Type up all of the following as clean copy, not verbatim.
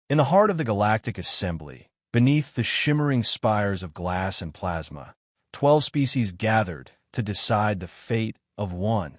In the heart of the galactic assembly, beneath the shimmering spires of glass and plasma, 12 species gathered to decide the fate of one,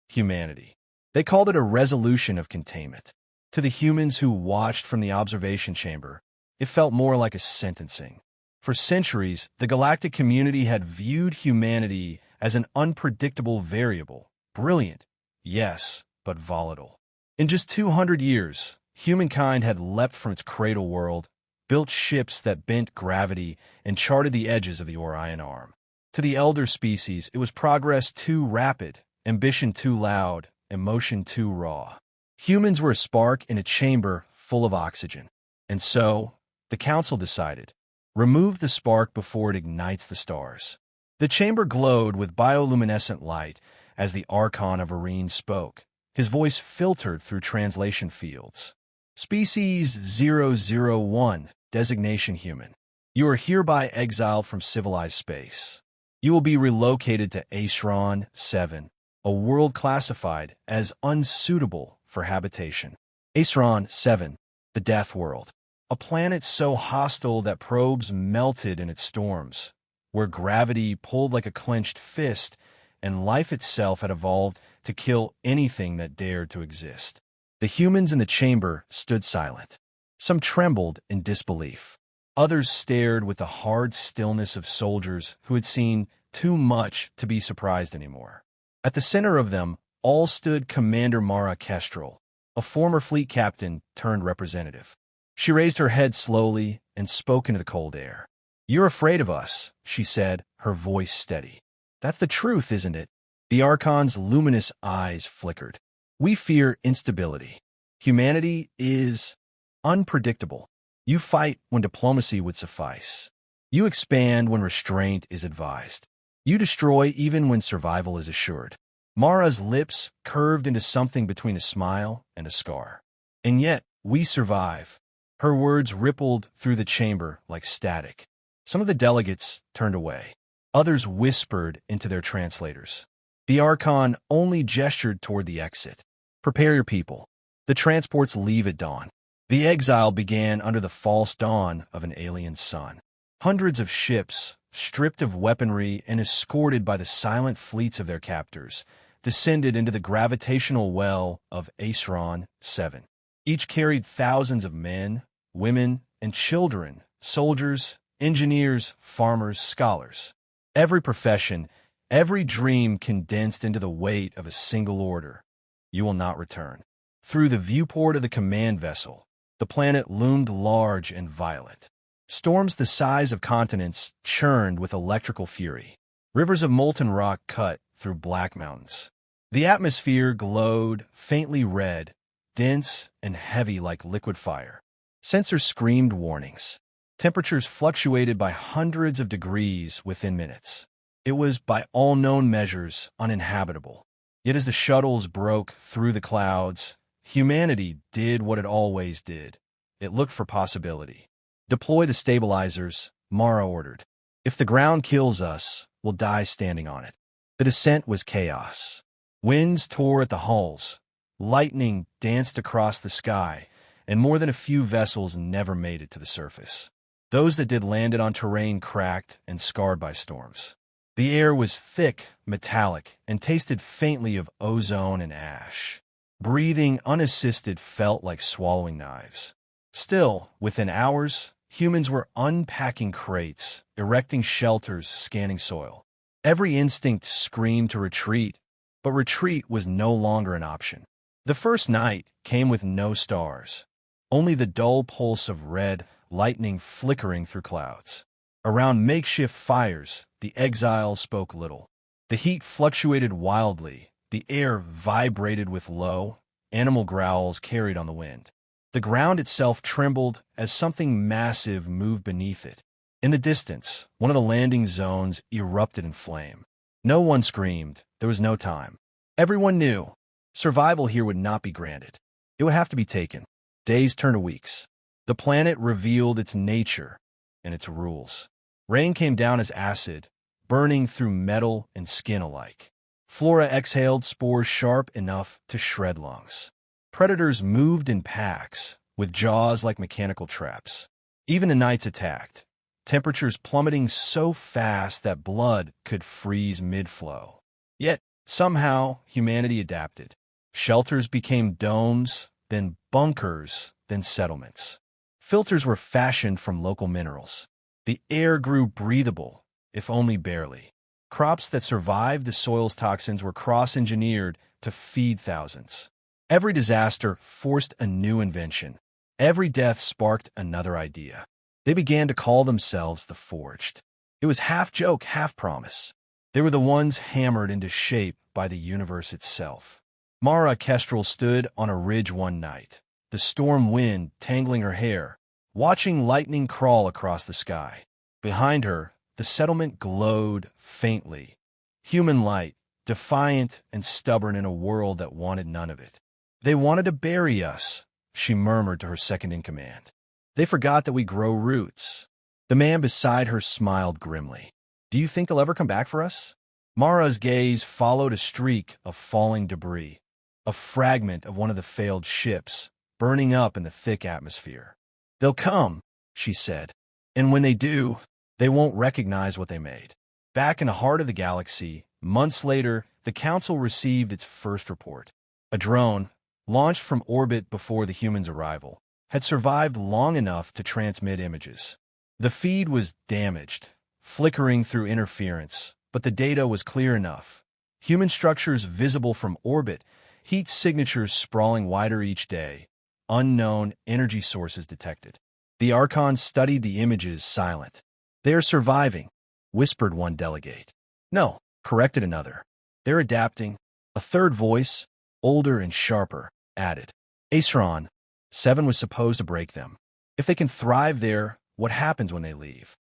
humanity. They called it a resolution of containment. To the humans who watched from the observation chamber, it felt more like a sentencing. For centuries, the galactic community had viewed humanity as an unpredictable variable, brilliant, yes, but volatile. In just 200 years, humankind had leapt from its cradle world, built ships that bent gravity, and charted the edges of the Orion Arm. To the elder species, it was progress too rapid, ambition too loud, emotion too raw. Humans were a spark in a chamber full of oxygen. And so, the council decided, remove the spark before it ignites the stars. The chamber glowed with bioluminescent light as the Archon of Arene spoke, his voice filtered through translation fields. Species 001, designation human. You are hereby exiled from civilized space. You will be relocated to Exiled 7, a world classified as unsuitable for habitation. Exiled 7, the Death World. A planet so hostile that probes melted in its storms, where gravity pulled like a clenched fist and life itself had evolved to kill anything that dared to exist. The humans in the chamber stood silent. Some trembled in disbelief. Others stared with the hard stillness of soldiers who had seen too much to be surprised anymore. At the center of them all stood Commander Mara Kestrel, a former fleet captain turned representative. She raised her head slowly and spoke into the cold air. "You're afraid of us," she said, her voice steady. "That's the truth, isn't it?" The Archon's luminous eyes flickered. "We fear instability. Humanity is unpredictable. You fight when diplomacy would suffice. You expand when restraint is advised. You destroy even when survival is assured." Mara's lips curved into something between a smile and a scar. "And yet, we survive." Her words rippled through the chamber like static. Some of the delegates turned away. Others whispered into their translators. The Archon only gestured toward the exit. "Prepare your people. The transports leave at dawn." The exile began under the false dawn of an alien sun. Hundreds of ships, stripped of weaponry and escorted by the silent fleets of their captors, descended into the gravitational well of Exiled 7. Each carried thousands of men, women, and children, soldiers, engineers, farmers, scholars. Every profession, every dream condensed into the weight of a single order. You will not return. Through the viewport of the command vessel, the planet loomed large and violent. Storms the size of continents churned with electrical fury. Rivers of molten rock cut through black mountains. The atmosphere glowed faintly red, dense and heavy like liquid fire. Sensors screamed warnings. Temperatures fluctuated by hundreds of degrees within minutes. It was, by all known measures, uninhabitable. Yet as the shuttles broke through the clouds, humanity did what it always did. It looked for possibility. "Deploy the stabilizers," Mara ordered. "If the ground kills us, we'll die standing on it." The descent was chaos. Winds tore at the hulls. Lightning danced across the sky, and more than a few vessels never made it to the surface. Those that did landed on terrain cracked and scarred by storms. The air was thick, metallic, and tasted faintly of ozone and ash. Breathing unassisted felt like swallowing knives. Still, within hours, humans were unpacking crates, erecting shelters, scanning soil. Every instinct screamed to retreat, but retreat was no longer an option. The first night came with no stars, only the dull pulse of red lightning flickering through clouds. Around makeshift fires, the exiles spoke little. The heat fluctuated wildly, the air vibrated with low, animal growls carried on the wind. The ground itself trembled as something massive moved beneath it. In the distance, one of the landing zones erupted in flame. No one screamed. There was no time. Everyone knew. Survival here would not be granted. It would have to be taken. Days turned to weeks. The planet revealed its nature and its rules. Rain came down as acid, burning through metal and skin alike. Flora exhaled spores sharp enough to shred lungs. Predators moved in packs, with jaws like mechanical traps. Even the nights attacked, temperatures plummeting so fast that blood could freeze mid-flow. Yet, somehow, humanity adapted. Shelters became domes, then bunkers, then settlements. Filters were fashioned from local minerals. The air grew breathable, if only barely. Crops that survived the soil's toxins were cross-engineered to feed thousands. Every disaster forced a new invention. Every death sparked another idea. They began to call themselves the Forged. It was half joke, half promise. They were the ones hammered into shape by the universe itself. Mara Kestrel stood on a ridge one night, the storm wind tangling her hair, watching lightning crawl across the sky. Behind her, the settlement glowed faintly. Human light, defiant and stubborn in a world that wanted none of it. They wanted to bury us, she murmured to her second-in-command. They forgot that we grow roots. The man beside her smiled grimly. Do you think they'll ever come back for us? Mara's gaze followed a streak of falling debris, a fragment of one of the failed ships, burning up in the thick atmosphere. They'll come, she said, and when they do, they won't recognize what they made. Back in the heart of the galaxy, months later, the Council received its first report. A drone, launched from orbit before the humans' arrival, had survived long enough to transmit images. The feed was damaged, flickering through interference, but the data was clear enough. Human structures visible from orbit, heat signatures sprawling wider each day, unknown energy sources detected. The Archons studied the images silent. They are surviving, whispered one delegate. No, corrected another. They're adapting. A third voice, older and sharper, added. Aceron, 7 was supposed to break them. If they can thrive there, what happens when they leave?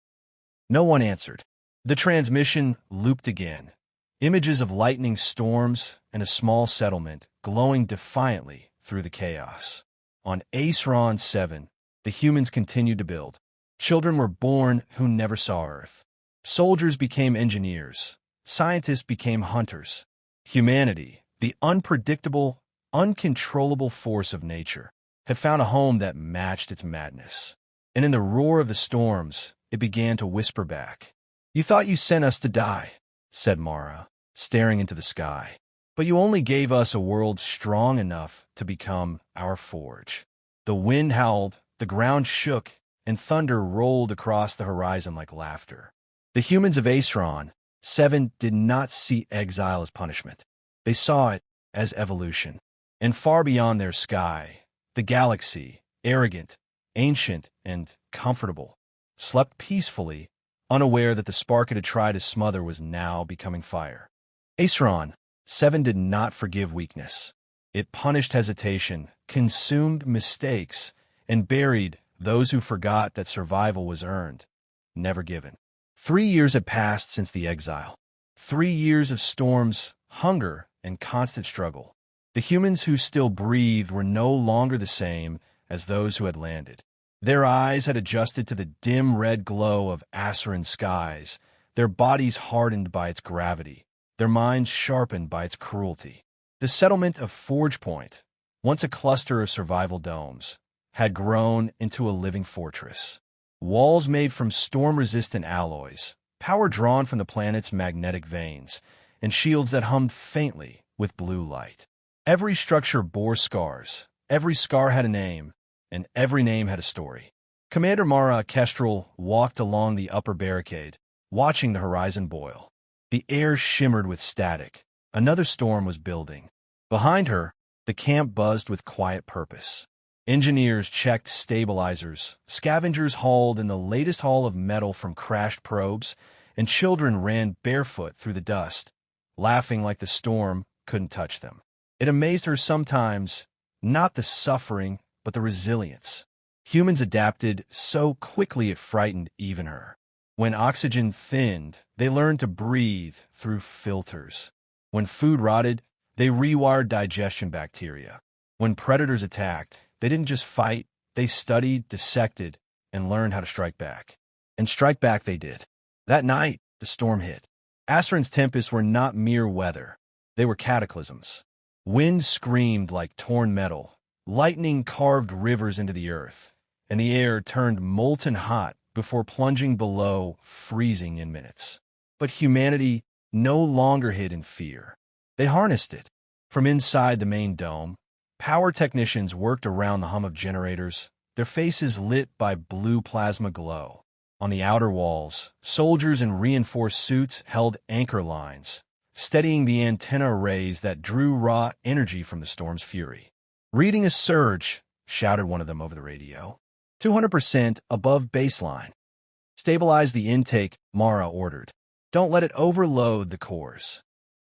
No one answered. The transmission looped again. Images of lightning storms and a small settlement glowing defiantly through the chaos. On Aceron 7, the humans continued to build. Children were born who never saw Earth. Soldiers became engineers. Scientists became hunters. Humanity, the unpredictable, uncontrollable force of nature, had found a home that matched its madness. And in the roar of the storms, it began to whisper back. You thought you sent us to die, said Mara, staring into the sky. But you only gave us a world strong enough to become our forge. The wind howled, the ground shook, and thunder rolled across the horizon like laughter. The humans of Aceron 7 did not see exile as punishment. They saw it as evolution. And far beyond their sky, the galaxy, arrogant, ancient, and comfortable, slept peacefully, unaware that the spark it had tried to smother was now becoming fire. Aceron 7 did not forgive weakness. It punished hesitation, consumed mistakes, and buried those who forgot that survival was earned, never given. 3 years had passed since the exile. 3 years of storms, hunger, and constant struggle. The humans who still breathed were no longer the same as those who had landed. Their eyes had adjusted to the dim red glow of Asaran skies, their bodies hardened by its gravity, their minds sharpened by its cruelty. The settlement of Forge Point, once a cluster of survival domes, had grown into a living fortress. Walls made from storm-resistant alloys, power drawn from the planet's magnetic veins, and shields that hummed faintly with blue light. Every structure bore scars, every scar had a name, and every name had a story. Commander Mara Kestrel walked along the upper barricade, watching the horizon boil. The air shimmered with static. Another storm was building. Behind her, the camp buzzed with quiet purpose. Engineers checked stabilizers, scavengers hauled in the latest haul of metal from crashed probes, and children ran barefoot through the dust, laughing like the storm couldn't touch them. It amazed her sometimes, not the suffering, but the resilience. Humans adapted so quickly it frightened even her. When oxygen thinned, they learned to breathe through filters. When food rotted, they rewired digestion bacteria. When predators attacked, they didn't just fight, they studied, dissected, and learned how to strike back. And strike back they did. That night, the storm hit. Asaran's tempests were not mere weather. They were cataclysms. Wind screamed like torn metal. Lightning carved rivers into the earth, and the air turned molten hot before plunging below freezing in minutes. But humanity no longer hid in fear. They harnessed it. From inside the main dome, power technicians worked around the hum of generators, their faces lit by blue plasma glow. On the outer walls, soldiers in reinforced suits held anchor lines, steadying the antenna arrays that drew raw energy from the storm's fury. "Reading a surge," shouted one of them over the radio. 200% above baseline. "Stabilize the intake," Mara ordered. "Don't let it overload the cores."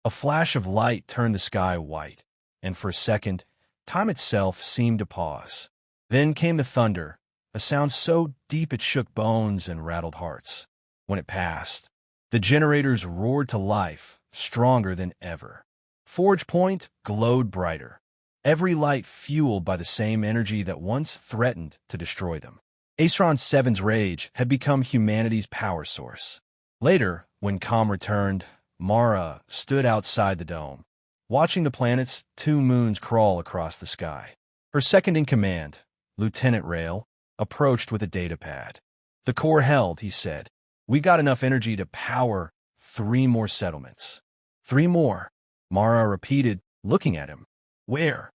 A flash of light turned the sky white, and for a second, time itself seemed to pause. Then came the thunder, a sound so deep it shook bones and rattled hearts. When it passed, the generators roared to life, stronger than ever. Forge Point glowed brighter, every light fueled by the same energy that once threatened to destroy them. Acheron 7's rage had become humanity's power source. Later, when calm returned, Mara stood outside the dome, watching the planet's 2 moons crawl across the sky. Her second-in-command, Lieutenant Rail, approached with a data pad. "The core held," he said. "We got enough energy to power 3 more settlements." 3 more, Mara repeated, looking at him. "Where?"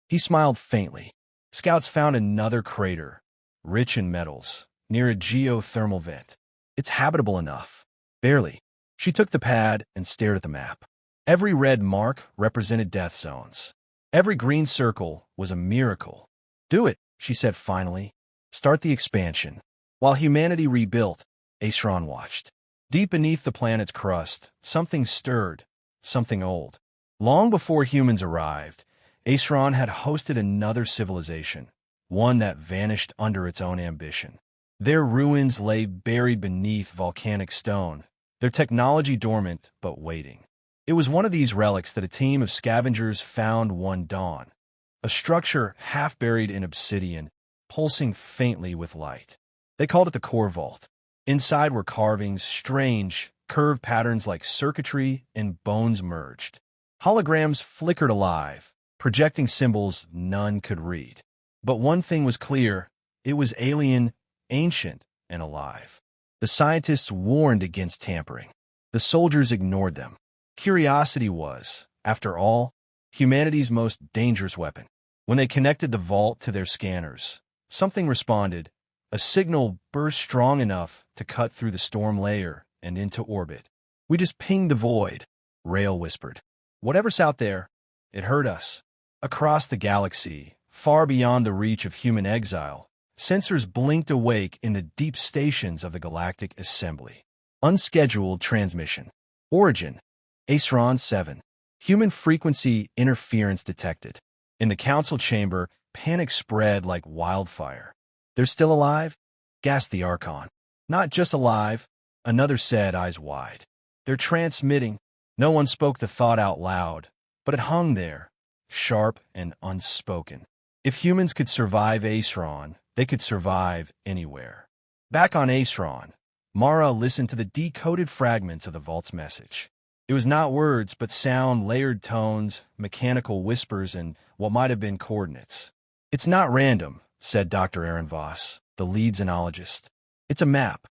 He smiled faintly. "Scouts found another crater, rich in metals, near a geothermal vent. It's habitable enough." Barely. She took the pad and stared at the map. Every red mark represented death zones. Every green circle was a miracle. "Do it," she said finally. "Start the expansion." While humanity rebuilt, Acheron watched. Deep beneath the planet's crust, something stirred, something old. Long before humans arrived, Acheron had hosted another civilization, one that vanished under its own ambition. Their ruins lay buried beneath volcanic stone, their technology dormant but waiting. It was one of these relics that a team of scavengers found one dawn, a structure half buried in obsidian, pulsing faintly with light. They called it the core vault. Inside were carvings, strange, curved patterns like circuitry and bones merged. Holograms flickered alive, projecting symbols none could read. But one thing was clear: it was alien, ancient, and alive. The scientists warned against tampering. The soldiers ignored them. Curiosity was, after all, humanity's most dangerous weapon. When they connected the vault to their scanners, something responded. A signal burst strong enough to cut through the storm layer and into orbit. "We just pinged the void," Rail whispered. "Whatever's out there, it heard us." Across the galaxy, far beyond the reach of human exile, sensors blinked awake in the deep stations of the galactic assembly. Unscheduled transmission. Origin: Acheron 7. Human frequency interference detected. In the council chamber, panic spread like wildfire. "They're still alive?" gasped the Archon. "Not just alive," another said, eyes wide. "They're transmitting." No one spoke the thought out loud, but it hung there, sharp and unspoken. If humans could survive Acheron, they could survive anywhere. Back on Acheron, Mara listened to the decoded fragments of the vault's message. It was not words, but sound, layered tones, mechanical whispers, and what might have been coordinates. "It's not random," said Dr. Aaron Voss, the lead xenologist. "It's a map."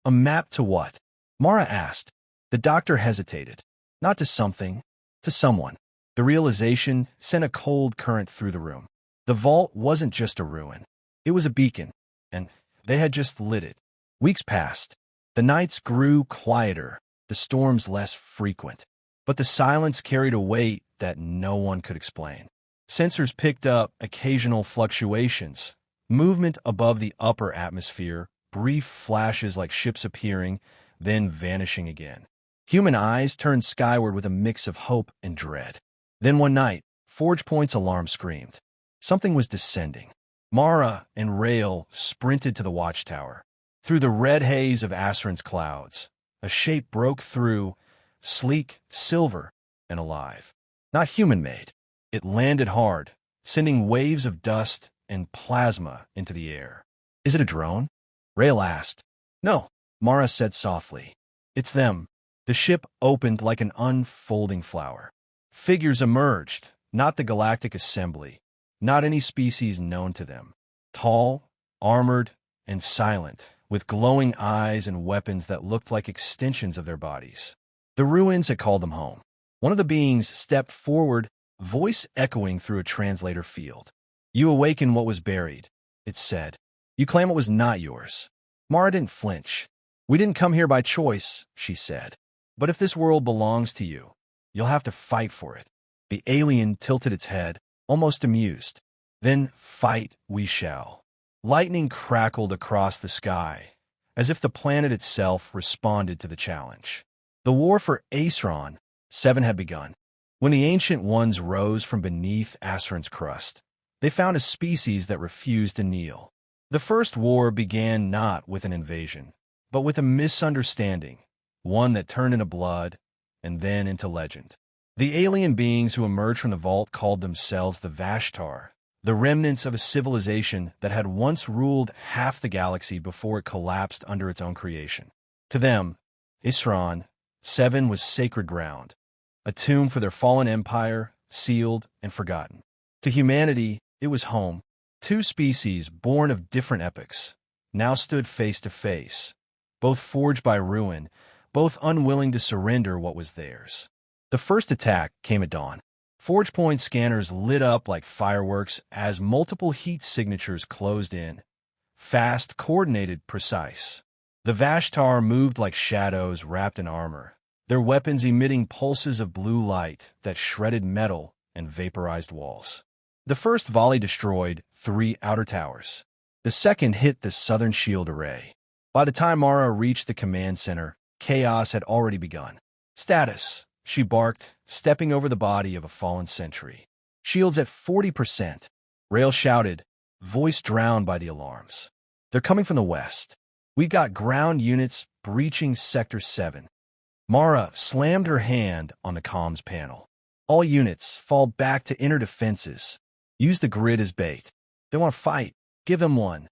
"A map to what?" Mara asked. The doctor hesitated. "Not to something, to someone." The realization sent a cold current through the room. The vault wasn't just a ruin. It was a beacon, and they had just lit it. Weeks passed. The nights grew quieter, the storms less frequent. But the silence carried a weight that no one could explain. Sensors picked up occasional fluctuations, movement above the upper atmosphere, brief flashes like ships appearing, then vanishing again. Human eyes turned skyward with a mix of hope and dread. Then one night, Forge Point's alarm screamed. Something was descending. Mara and Rail sprinted to the watchtower. Through the red haze of Acheron's clouds, a shape broke through, sleek, silver, and alive. Not human-made. It landed hard, sending waves of dust and plasma into the air. "Is it a drone?" Rail asked. "No," Mara said softly. "It's them." The ship opened like an unfolding flower. Figures emerged, not the galactic assembly, not any species known to them. Tall, armored, and silent, with glowing eyes and weapons that looked like extensions of their bodies. The ruins had called them home. One of the beings stepped forward, voice echoing through a translator field. "You awaken what was buried," it said. "You claim it was not yours." Mara didn't flinch. "We didn't come here by choice," she said. "But if this world belongs to you, you'll have to fight for it." The alien tilted its head, almost amused. "Then fight we shall." Lightning crackled across the sky, as if the planet itself responded to the challenge. The war for Aesron 7 had begun. When the Ancient Ones rose from beneath Acheron's crust, they found a species that refused to kneel. The first war began not with an invasion, but with a misunderstanding, one that turned into blood and then into legend. The alien beings who emerged from the vault called themselves the Vashtar, the remnants of a civilization that had once ruled half the galaxy before it collapsed under its own creation. To them, Aesron 7 was sacred ground, a tomb for their fallen empire, sealed and forgotten. To humanity, it was home. Two species born of different epochs now stood face to face, both forged by ruin, both unwilling to surrender what was theirs. The first attack came at dawn. Forge point scanners lit up like fireworks as multiple heat signatures closed in. Fast, coordinated, precise. The Vashtar moved like shadows wrapped in armor, their weapons emitting pulses of blue light that shredded metal and vaporized walls. The first volley destroyed 3 outer towers. The second hit the southern shield array. By the time Mara reached the command center, chaos had already begun. "Status," she barked, stepping over the body of a fallen sentry. "Shields at 40%. Rail shouted, voice drowned by the alarms. "They're coming from the west. We've got ground units breaching Sector 7. Mara slammed her hand on the comms panel. "All units, fall back to inner defenses. Use the grid as bait. They want to fight. Give them one."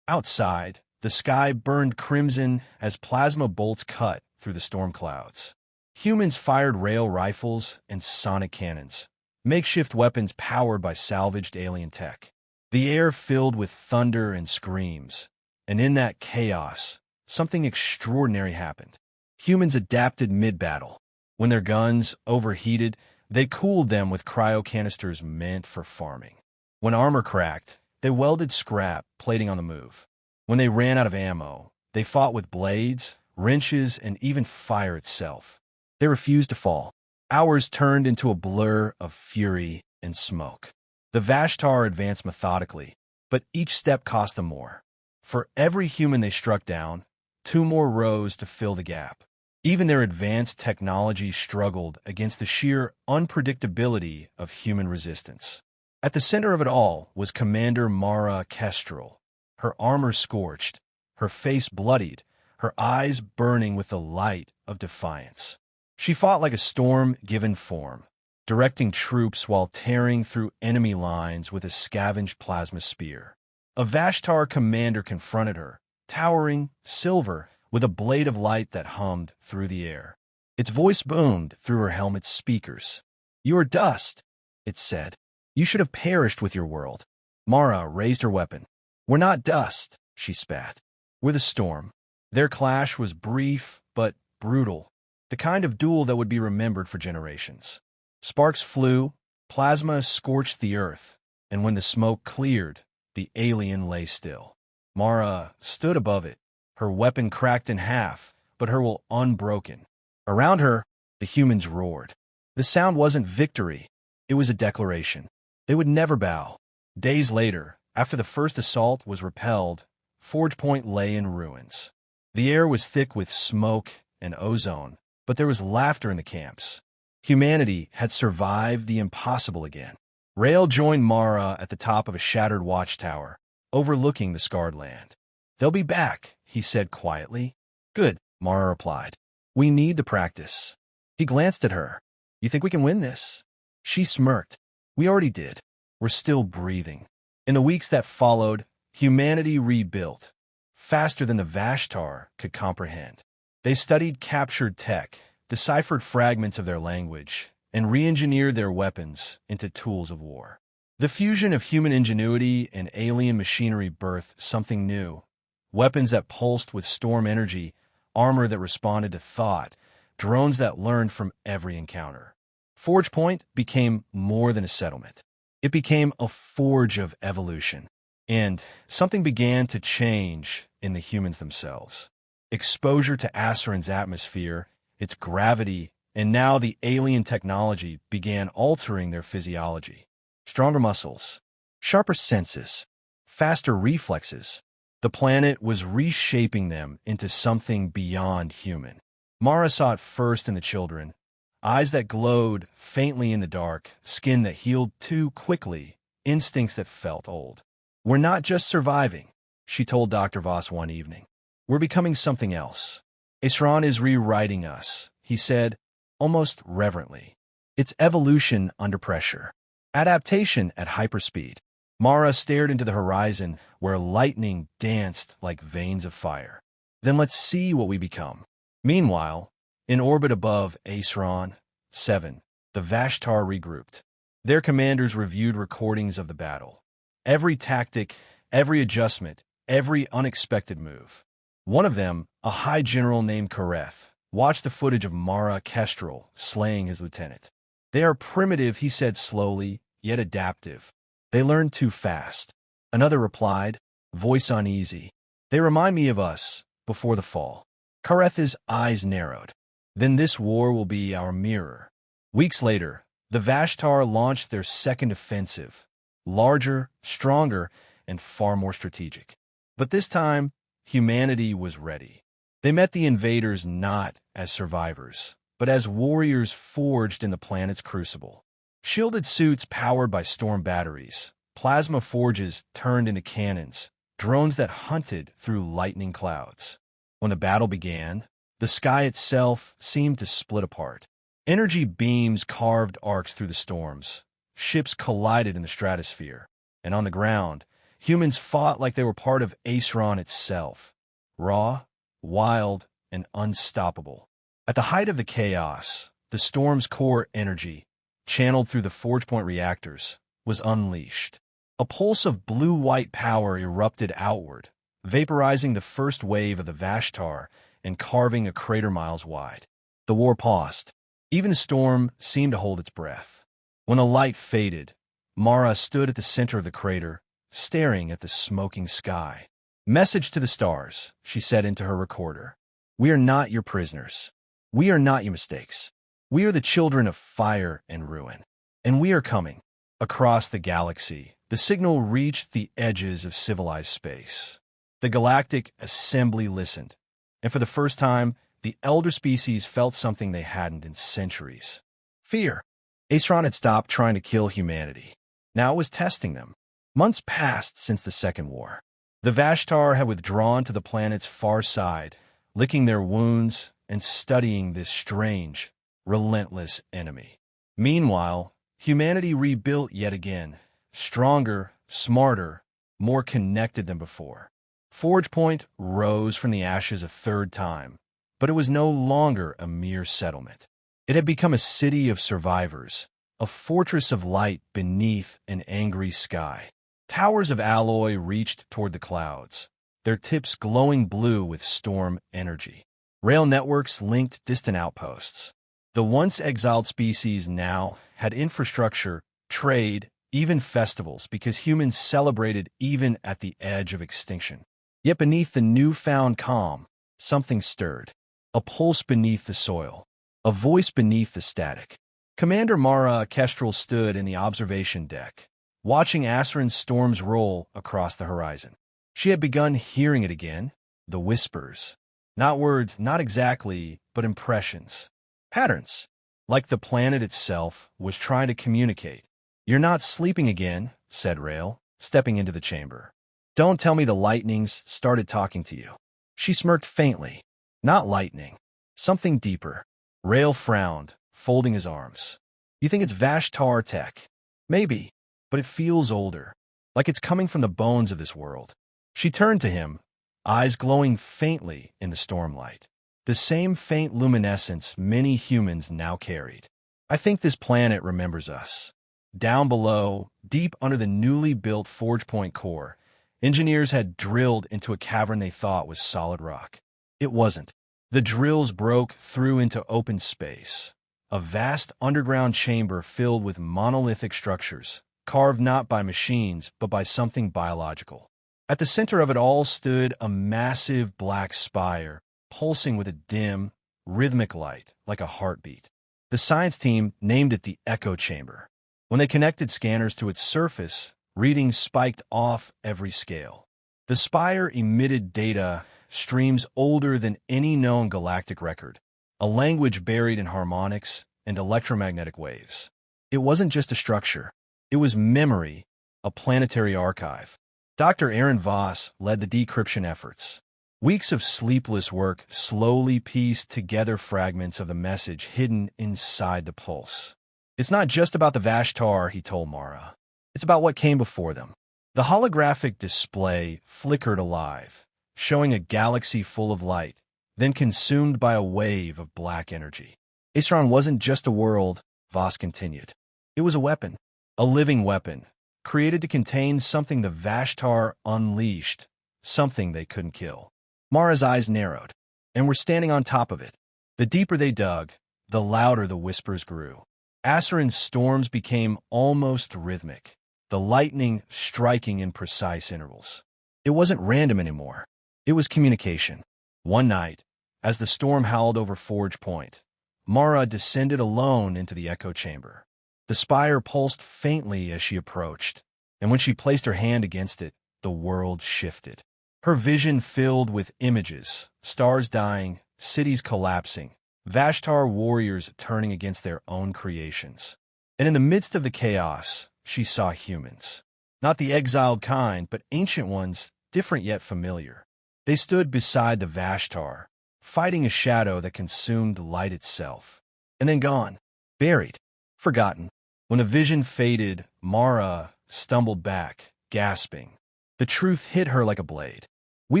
Outside, the sky burned crimson as plasma bolts cut through the storm clouds. Humans fired rail rifles and sonic cannons, makeshift weapons powered by salvaged alien tech. The air filled with thunder and screams, and in that chaos, something extraordinary happened. Humans adapted mid-battle. When their guns overheated, they cooled them with cryo-canisters meant for farming. When armor cracked, they welded scrap, plating on the move. When they ran out of ammo, they fought with blades, wrenches, and even fire itself. They refused to fall. Hours turned into a blur of fury and smoke. The Vashtar advanced methodically, but each step cost them more. For every human they struck down, 2 more rose to fill the gap. Even their advanced technology struggled against the sheer unpredictability of human resistance. At the center of it all was Commander Mara Kestrel, her armor scorched, her face bloodied, her eyes burning with the light of defiance. She fought like a storm given form, directing troops while tearing through enemy lines with a scavenged plasma spear. A Vashtar commander confronted her, towering, silver, with a blade of light that hummed through the air. Its voice boomed through her helmet's speakers. "You are dust," it said. "You should have perished with your world." Mara raised her weapon. "We're not dust," she spat. "We're the storm." Their clash was brief but brutal, the kind of duel that would be remembered for generations. Sparks flew, plasma scorched the earth, and when the smoke cleared, the alien lay still. Mara stood above it, her weapon cracked in half, but her will unbroken. Around her, the humans roared. The sound wasn't victory, it was a declaration. They would never bow. Days later, after the first assault was repelled, Forge Point lay in ruins. The air was thick with smoke and ozone, but there was laughter in the camps. Humanity had survived the impossible again. Rael joined Mara at the top of a shattered watchtower, overlooking the scarred land. "They'll be back," he said quietly. "Good," Mara replied. "We need the practice." He glanced at her. "You think we can win this?" She smirked. "We already did. We're still breathing." In the weeks that followed, humanity rebuilt, faster than the Vashtar could comprehend. They studied captured tech, deciphered fragments of their language, and re-engineered their weapons into tools of war. The fusion of human ingenuity and alien machinery birthed something new. Weapons that pulsed with storm energy, armor that responded to thought, drones that learned from every encounter. Forge Point became more than a settlement. It became a forge of evolution. And something began to change in the humans themselves. Exposure to Asarin's atmosphere, its gravity, and now the alien technology began altering their physiology. Stronger muscles, sharper senses, faster reflexes. The planet was reshaping them into something beyond human. Mara saw it first in the children. Eyes that glowed faintly in the dark, skin that healed too quickly, instincts that felt old. "We're not just surviving," she told Dr. Voss one evening. "We're becoming something else. Isran is rewriting us," he said, almost reverently. "It's evolution under pressure. Adaptation at hyperspeed." Mara stared into the horizon, where lightning danced like veins of fire. "Then let's see what we become." Meanwhile, in orbit above Isran 7, the Vashtar regrouped. Their commanders reviewed recordings of the battle. Every tactic, every adjustment, every unexpected move. One of them, a high general named Kareth, watched the footage of Mara Kestrel slaying his lieutenant. "They are primitive," he said slowly, yet adaptive. "They learn too fast." Another replied, voice uneasy. "They remind me of us, before the fall." Kareth's eyes narrowed. "Then this war will be our mirror." Weeks later, the Vashtar launched their second offensive. Larger, stronger, and far more strategic. But this time, humanity was ready. They met the invaders not as survivors, but as warriors forged in the planet's crucible. Shielded suits powered by storm batteries, plasma forges turned into cannons, drones that hunted through lightning clouds. When the battle began, the sky itself seemed to split apart. Energy beams carved arcs through the storms. Ships collided in the stratosphere. And on the ground, humans fought like they were part of Isran itself. Raw, wild, and unstoppable. At the height of the chaos, the storm's core energy, channeled through the Forge Point reactors, was unleashed. A pulse of blue-white power erupted outward, vaporizing the first wave of the Vashtar and carving a crater miles wide. The war paused. Even the storm seemed to hold its breath. When the light faded, Mara stood at the center of the crater, staring at the smoking sky. "Message to the stars," she said into her recorder. "We are not your prisoners. We are not your mistakes. We are the children of fire and ruin. And we are coming." Across the galaxy, the signal reached the edges of civilized space. The galactic assembly listened, and for the first time, the elder species felt something they hadn't in centuries. Fear. Isran had stopped trying to kill humanity. Now it was testing them. Months passed since the Second War. The Vashtar had withdrawn to the planet's far side, licking their wounds and studying this strange, relentless enemy. Meanwhile, humanity rebuilt yet again, stronger, smarter, more connected than before. Forge Point rose from the ashes a third time, but it was no longer a mere settlement. It had become a city of survivors, a fortress of light beneath an angry sky. Towers of alloy reached toward the clouds, their tips glowing blue with storm energy. Rail networks linked distant outposts. The once exiled species now had infrastructure, trade, even festivals, because humans celebrated even at the edge of extinction. Yet beneath the newfound calm, something stirred. A pulse beneath the soil. A voice beneath the static. Commander Mara Kestrel stood in the observation deck, watching Asarin's storms roll across the horizon. She had begun hearing it again, the whispers. Not words, not exactly, but impressions. Patterns. Like the planet itself was trying to communicate. "You're not sleeping again," said Rail, stepping into the chamber. "Don't tell me the lightnings started talking to you." She smirked faintly. "Not lightning. Something deeper." Rail frowned, folding his arms. "You think it's Vashtar tech?" "Maybe, but it feels older, like it's coming from the bones of this world." She turned to him, eyes glowing faintly in the stormlight. The same faint luminescence many humans now carried. "I think this planet remembers us." Down below, deep under the newly built Forge Point core, engineers had drilled into a cavern they thought was solid rock. It wasn't. The drills broke through into open space, a vast underground chamber filled with monolithic structures, carved not by machines but by something biological. At the center of it all stood a massive black spire, pulsing with a dim, rhythmic light like a heartbeat. The science team named it the Echo Chamber. When they connected scanners to its surface, readings spiked off every scale. The spire emitted data streams older than any known galactic record, a language buried in harmonics and electromagnetic waves. It wasn't just a structure. It was memory, a planetary archive. Dr. Aaron Voss led the decryption efforts. Weeks of sleepless work slowly pieced together fragments of the message hidden inside the pulse. It's not just about the Vashtar, he told Mara. It's about what came before them. The holographic display flickered alive, showing a galaxy full of light, then consumed by a wave of black energy. Aesron wasn't just a world, Voss continued. It was a weapon, a living weapon, created to contain something the Vashtar unleashed, something they couldn't kill. Mara's eyes narrowed, and were standing on top of it. The deeper they dug, the louder the whispers grew. Asarin's storms became almost rhythmic, the lightning striking in precise intervals. It wasn't random anymore. It was communication. One night, as the storm howled over Forge Point, Mara descended alone into the echo chamber. The spire pulsed faintly as she approached, and when she placed her hand against it, the world shifted. Her vision filled with images, stars dying, cities collapsing, Vashtar warriors turning against their own creations. And in the midst of the chaos, she saw humans. Not the exiled kind, but ancient ones, different yet familiar. They stood beside the Vashtar, fighting a shadow that consumed light itself. And then gone, buried, forgotten. When the vision faded, Mara stumbled back, gasping. The truth hit her like a blade. "We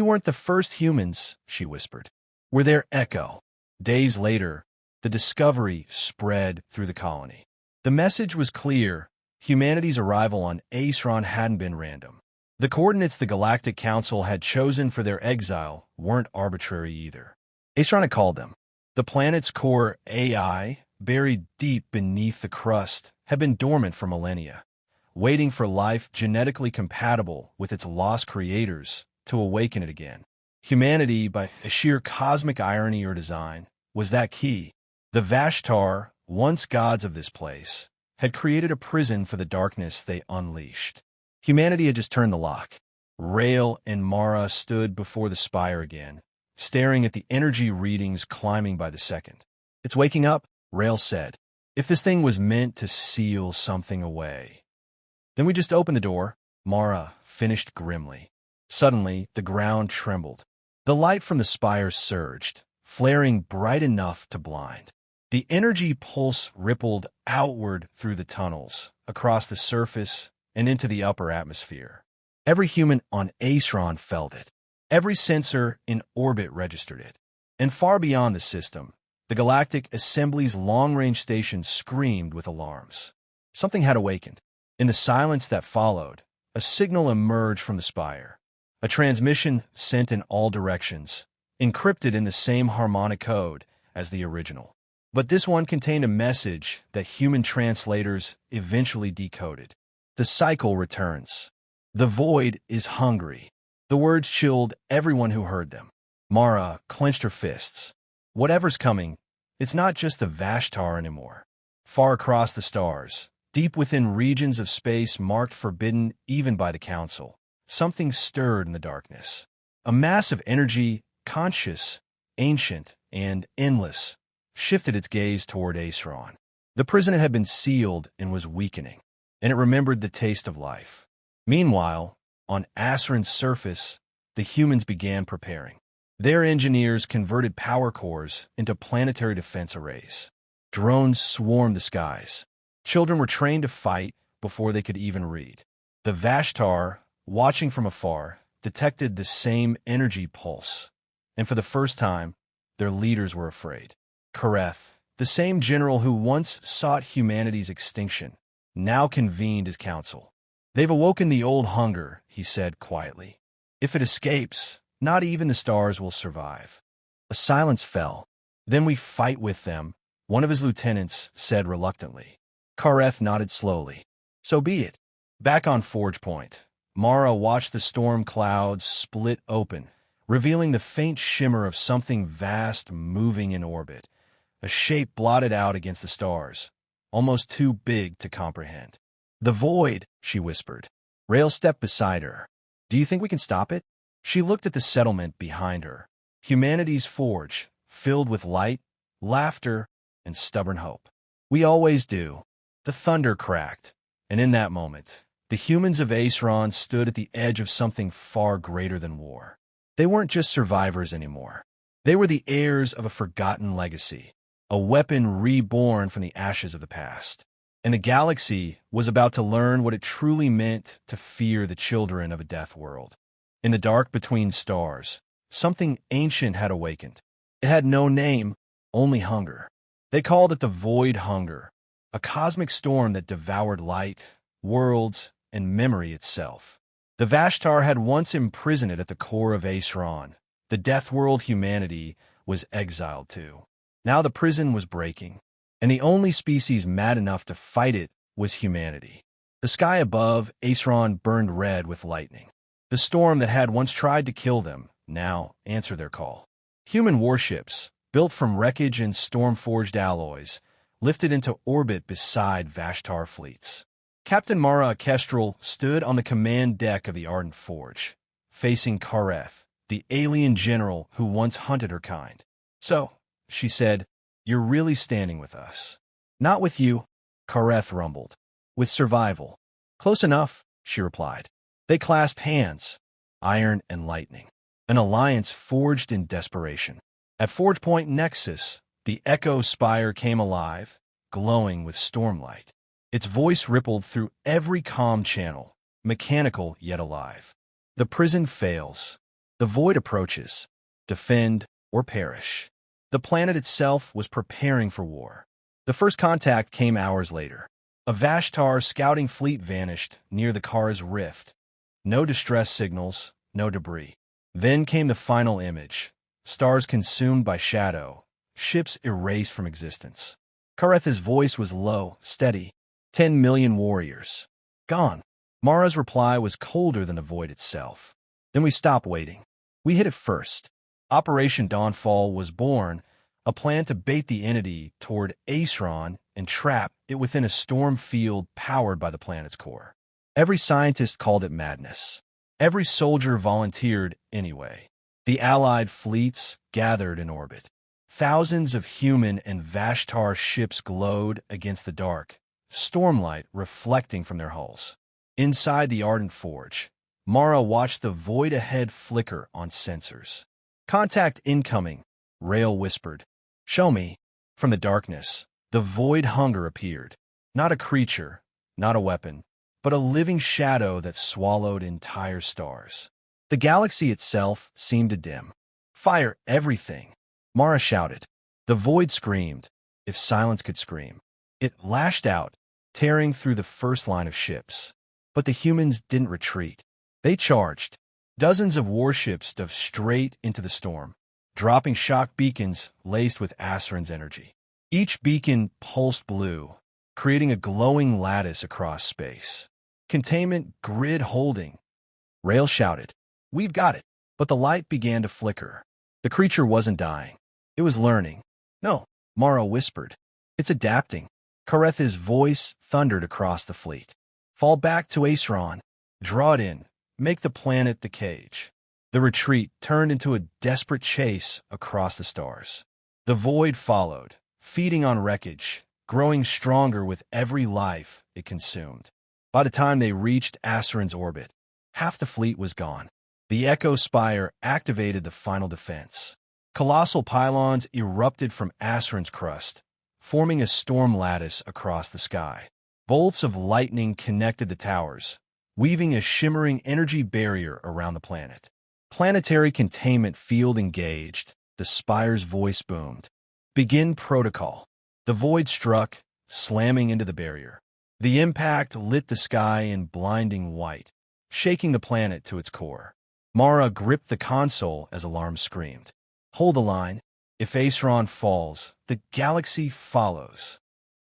weren't the first humans," she whispered. "We're their echo." Days later, the discovery spread through the colony. The message was clear. Humanity's arrival on Aesron hadn't been random. The coordinates the Galactic Council had chosen for their exile weren't arbitrary either. Aesron had called them. The planet's core AI, buried deep beneath the crust, had been dormant for millennia, waiting for life genetically compatible with its lost creators to awaken it again. Humanity, by a sheer cosmic irony or design, was that key. The Vashtar, once gods of this place, had created a prison for the darkness they unleashed. Humanity had just turned the lock. Rael and Mara stood before the spire again, staring at the energy readings climbing by the second. "It's waking up," Rael said. "If this thing was meant to seal something away." "Then we just opened the door," Mara finished grimly. Suddenly, the ground trembled. The light from the spire surged, flaring bright enough to blind. The energy pulse rippled outward through the tunnels, across the surface, and into the upper atmosphere. Every human on Aesron felt it. Every sensor in orbit registered it. And far beyond the system, the Galactic Assembly's long-range station screamed with alarms. Something had awakened. In the silence that followed, a signal emerged from the spire. A transmission sent in all directions, encrypted in the same harmonic code as the original. But this one contained a message that human translators eventually decoded. The cycle returns. The void is hungry. The words chilled everyone who heard them. Mara clenched her fists. Whatever's coming, it's not just the Vashtar anymore. Far across the stars, deep within regions of space marked forbidden even by the Council, something stirred in the darkness. A mass of energy, conscious, ancient, and endless, shifted its gaze toward Aesron. The prison had been sealed and was weakening, and it remembered the taste of life. Meanwhile, on Asarin's surface, the humans began preparing. Their engineers converted power cores into planetary defense arrays. Drones swarmed the skies. Children were trained to fight before they could even read. The Vashtar, watching from afar, detected the same energy pulse, and for the first time, their leaders were afraid. Kareth, the same general who once sought humanity's extinction, now convened his council. They've awoken the old hunger, he said quietly. If it escapes, not even the stars will survive. A silence fell. Then we fight with them, one of his lieutenants said reluctantly. Kareth nodded slowly. So be it. Back on Forge Point, Mara watched the storm clouds split open, revealing the faint shimmer of something vast moving in orbit, a shape blotted out against the stars, almost too big to comprehend. The void, she whispered. Rail stepped beside her. Do you think we can stop it? She looked at the settlement behind her. Humanity's forge, filled with light, laughter, and stubborn hope. We always do. The thunder cracked, and in that moment, the humans of Aesron stood at the edge of something far greater than war. They weren't just survivors anymore. They were the heirs of a forgotten legacy, a weapon reborn from the ashes of the past. And the galaxy was about to learn what it truly meant to fear the children of a death world. In the dark between stars, something ancient had awakened. It had no name, only hunger. They called it the Void Hunger, a cosmic storm that devoured light, worlds, and memory itself. The Vashtar had once imprisoned it at the core of Aesron. The death world humanity was exiled to. Now the prison was breaking, and the only species mad enough to fight it was humanity. The sky above Aesron burned red with lightning. The storm that had once tried to kill them now answered their call. Human warships, built from wreckage and storm-forged alloys, lifted into orbit beside Vashtar fleets. Captain Mara Kestrel stood on the command deck of the Ardent Forge, facing Kareth, the alien general who once hunted her kind. So, she said, you're really standing with us. Not with you, Kareth rumbled. With survival. Close enough, she replied. They clasped hands, iron and lightning. An alliance forged in desperation. At Forge Point Nexus, the Echo Spire came alive, glowing with stormlight. Its voice rippled through every comm channel, mechanical yet alive. The prison fails. The void approaches. Defend or perish. The planet itself was preparing for war. The first contact came hours later. A Vashtar scouting fleet vanished near the Kara's rift. No distress signals, no debris. Then came the final image. Stars consumed by shadow, ships erased from existence. Kareth's voice was low, steady. 10 million warriors. Gone. Mara's reply was colder than the void itself. Then we stopped waiting. We hit it first. Operation Dawnfall was born, a plan to bait the entity toward Aesron and trap it within a storm field powered by the planet's core. Every scientist called it madness. Every soldier volunteered anyway. The Allied fleets gathered in orbit. Thousands of human and Vashtar ships glowed against the dark, stormlight reflecting from their hulls. Inside the Ardent Forge, Mara watched the void ahead flicker on sensors. Contact incoming, Rail whispered. Show me. From the darkness, the Void Hunger appeared. Not a creature, not a weapon, but a living shadow that swallowed entire stars. The galaxy itself seemed to dim. Fire everything, Mara shouted. The void screamed, if silence could scream. It lashed out, tearing through the first line of ships. But the humans didn't retreat. They charged. Dozens of warships dove straight into the storm, dropping shock beacons laced with Asarin's energy. Each beacon pulsed blue, creating a glowing lattice across space. Containment grid holding. Rail shouted, We've got it. But the light began to flicker. The creature wasn't dying. It was learning. No, Mara whispered. It's adapting. Kareth's voice thundered across the fleet. Fall back to Aesron. Draw it in. Make the planet the cage. The retreat turned into a desperate chase across the stars. The void followed, feeding on wreckage, growing stronger with every life it consumed. By the time they reached Asarin's orbit, half the fleet was gone. The Echo Spire activated the final defense. Colossal pylons erupted from Asarin's crust, forming a storm lattice across the sky. Bolts of lightning connected the towers, weaving a shimmering energy barrier around the planet. Planetary containment field engaged, the spire's voice boomed. Begin protocol. The void struck, slamming into the barrier. The impact lit the sky in blinding white, shaking the planet to its core. Mara gripped the console as alarms screamed. Hold the line. If Acheron falls, the galaxy follows.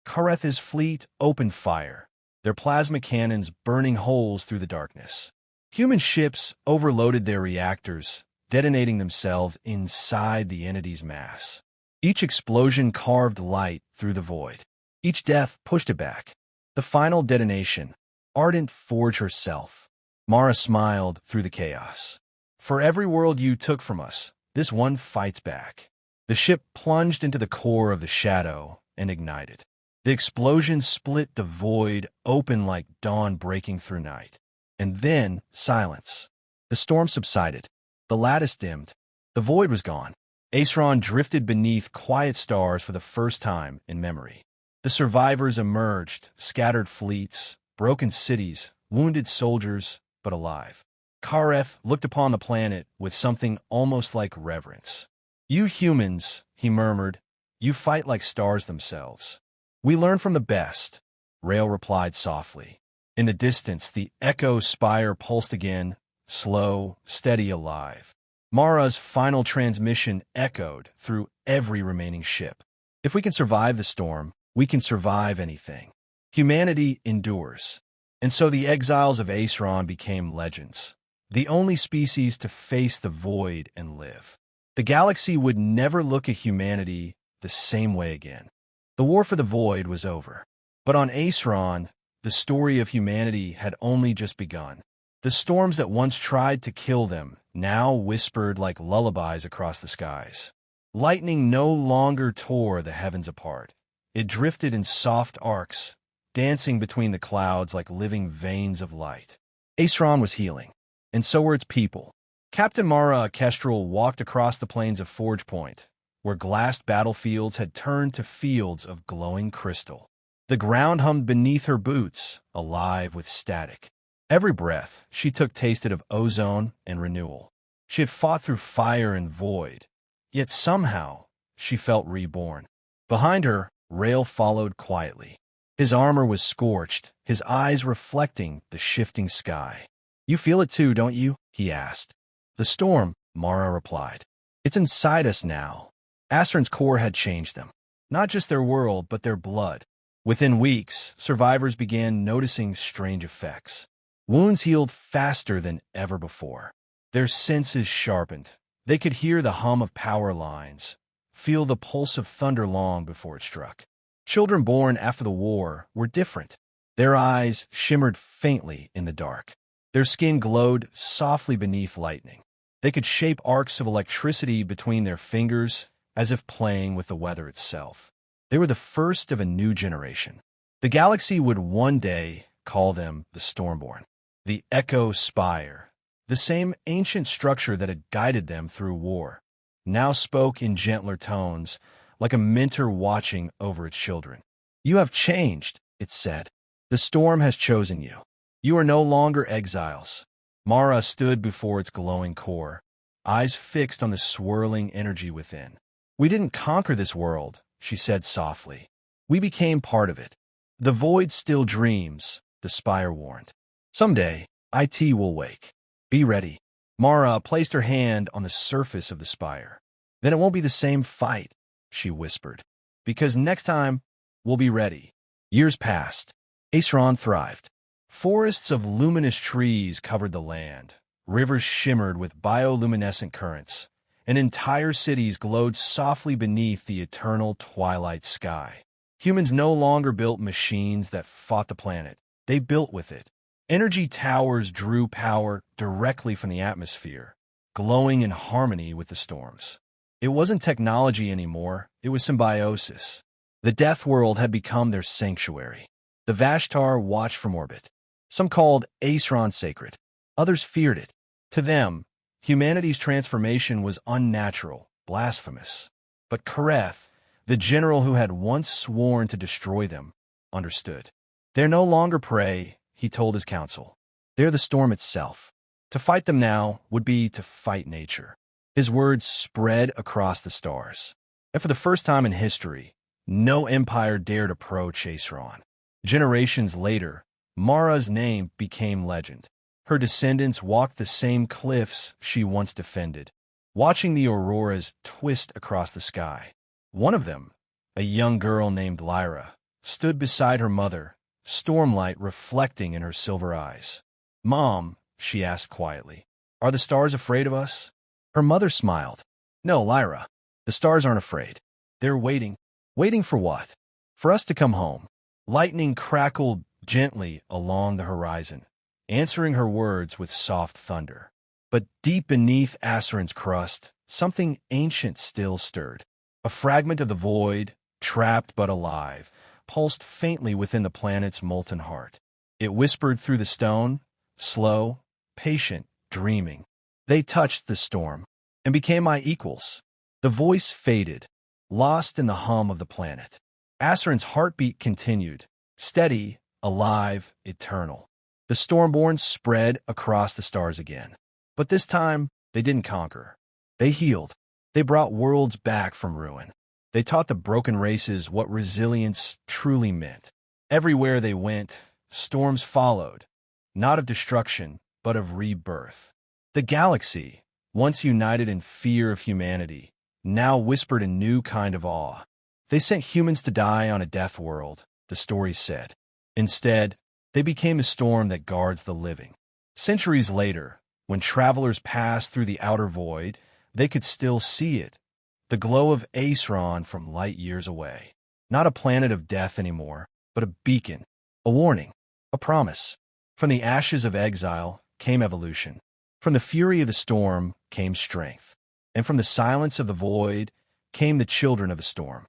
Kareth's fleet opened fire, their plasma cannons burning holes through the darkness. Human ships overloaded their reactors, detonating themselves inside the entity's mass. Each explosion carved light through the void. Each death pushed it back. The final detonation, Ardent Forge herself. Mara smiled through the chaos. For every world you took from us, this one fights back. The ship plunged into the core of the shadow and ignited. The explosion split the void open like dawn breaking through night. And then, silence. The storm subsided. The lattice dimmed. The void was gone. Acheron drifted beneath quiet stars for the first time in memory. The survivors emerged, scattered fleets, broken cities, wounded soldiers, but alive. Kareth looked upon the planet with something almost like reverence. You humans, he murmured, you fight like stars themselves. We learn from the best, Rael replied softly. In the distance, the echo spire pulsed again, slow, steady, alive. Mara's final transmission echoed through every remaining ship. If we can survive the storm, we can survive anything. Humanity endures. And so the exiles of Acheron became legends, the only species to face the void and live. The galaxy would never look at humanity the same way again. The war for the void was over. But on Acheron, the story of humanity had only just begun. The storms that once tried to kill them now whispered like lullabies across the skies. Lightning no longer tore the heavens apart. It drifted in soft arcs, dancing between the clouds like living veins of light. Acheron was healing, and so were its people. Captain Mara Kestrel walked across the plains of Forge Point, where glassed battlefields had turned to fields of glowing crystal. The ground hummed beneath her boots, alive with static. Every breath she took tasted of ozone and renewal. She had fought through fire and void, yet somehow she felt reborn. Behind her, Rael followed quietly. His armor was scorched, his eyes reflecting the shifting sky. You feel it too, don't you? He asked. The storm, Mara replied. It's inside us now. Astron's core had changed them. Not just their world, but their blood. Within weeks, survivors began noticing strange effects. Wounds healed faster than ever before. Their senses sharpened. They could hear the hum of power lines, feel the pulse of thunder long before it struck. Children born after the war were different. Their eyes shimmered faintly in the dark. Their skin glowed softly beneath lightning. They could shape arcs of electricity between their fingers, as if playing with the weather itself. They were the first of a new generation. The galaxy would one day call them the Stormborn, the Echo Spire. The same ancient structure that had guided them through war now spoke in gentler tones, like a mentor watching over its children. You have changed, it said. The storm has chosen you. You are no longer exiles. Mara stood before its glowing core, eyes fixed on the swirling energy within. We didn't conquer this world, she said softly. We became part of it. The void still dreams, the spire warned. Someday, IT will wake. Be ready. Mara placed her hand on the surface of the spire. Then it won't be the same fight, she whispered. Because next time, we'll be ready. Years passed. Acheron thrived. Forests of luminous trees covered the land. Rivers shimmered with bioluminescent currents, and entire cities glowed softly beneath the eternal twilight sky. Humans no longer built machines that fought the planet. They built with it. Energy towers drew power directly from the atmosphere, glowing in harmony with the storms. It wasn't technology anymore, it was symbiosis. The Death World had become their sanctuary. The Vashtar watched from orbit. Some called Acheron sacred. Others feared it. To them, humanity's transformation was unnatural, blasphemous. But Kareth, the general who had once sworn to destroy them, understood. They're no longer prey, he told his council. They're the storm itself. To fight them now would be to fight nature. His words spread across the stars. And for the first time in history, no empire dared approach Acheron. Generations later, Mara's name became legend. Her descendants walked the same cliffs she once defended, watching the auroras twist across the sky. One of them, a young girl named Lyra, stood beside her mother, stormlight reflecting in her silver eyes. "Mom," she asked quietly, "are the stars afraid of us?" Her mother smiled. "No, Lyra, the stars aren't afraid. They're waiting." "Waiting for what?" "For us to come home." Lightning crackled gently along the horizon, answering her words with soft thunder. But deep beneath Asarin's crust, something ancient still stirred. A fragment of the void, trapped but alive, pulsed faintly within the planet's molten heart. It whispered through the stone, slow, patient, dreaming. "They touched the storm and became my equals." The voice faded, lost in the hum of the planet. Asarin's heartbeat continued, steady, alive, eternal. The Stormborn spread across the stars again. But this time, they didn't conquer. They healed. They brought worlds back from ruin. They taught the broken races what resilience truly meant. Everywhere they went, storms followed, not of destruction, but of rebirth. The galaxy, once united in fear of humanity, now whispered a new kind of awe. They sent humans to die on a death world, the stories said. Instead, they became a storm that guards the living. Centuries later, when travelers passed through the outer void, they could still see it, the glow of Aesron from light years away. Not a planet of death anymore, but a beacon, a warning, a promise. From the ashes of exile came evolution. From the fury of the storm came strength. And from the silence of the void came the children of the storm.